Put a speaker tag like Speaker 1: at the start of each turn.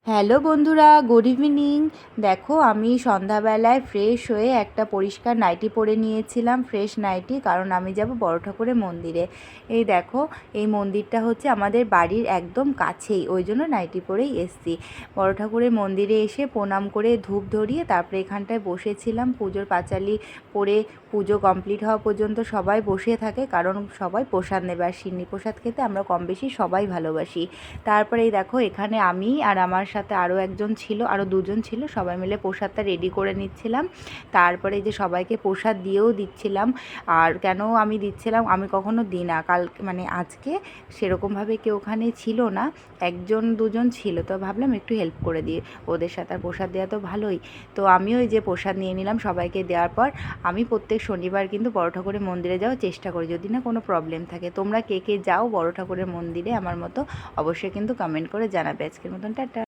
Speaker 1: Hello বন্ধুরা, good evening. দেখো আমি সন্ধ্যাবেলায় ফ্রেশ হয়ে একটা পরিষ্কার নাইটি পরে নিয়েছিলাম, ফ্রেশ নাইটি, কারণ আমি যাব বড় ঠাকুরের মন্দিরে। এই দেখো, এই মন্দিরটা হচ্ছে আমাদের বাড়ির একদম কাছেই, ওই জন্য নাইটি পরেই এসছি। বড় ঠাকুরের মন্দিরে এসে প্রণাম করে ধূপ ধরিয়ে তারপরে এখানটায় বসেছিলাম। পুজোর পাঁচালি পরে পুজো কমপ্লিট হওয়া পর্যন্ত সবাই বসে থাকে, কারণ সবাই প্রসাদ নেবে, আর সিন্নি প্রসাদ খেতে আমরা কম বেশি সবাই ভালোবাসি। তারপরে এই দেখো, এখানে আমি আর আমার সাথে আরও একজন ছিল, আরও দুজন ছিল, সবাই মিলে প্রসাদটা রেডি করে নিচ্ছিলাম। তারপরে যে সবাইকে প্রসাদ দিয়েও দিচ্ছিলাম। আর কেন আমি দিচ্ছিলাম, আমি কখনো দিই না, মানে আজকে সেরকমভাবে কেউ ওখানে ছিল না, একজন দুজন ছিল, তো ভাবলাম একটু হেল্প করে দিই ওদের সাথে। আর প্রসাদ দেওয়া তো ভালোই, তো আমিও এই যে প্রসাদ নিয়ে নিলাম। সবাইকে দেওয়ার পর আমি প্রত্যেক শনিবার কিন্তু বড় ঠাকুরের মন্দিরে যাওয়ার চেষ্টা করি, যদি না কোনো প্রবলেম থাকে। তোমরা কে কে যাও বড় ঠাকুরের মন্দিরে আমার মতো, অবশ্যই কিন্তু কমেন্ট করে জানাবে। আজকের মতন টাটা।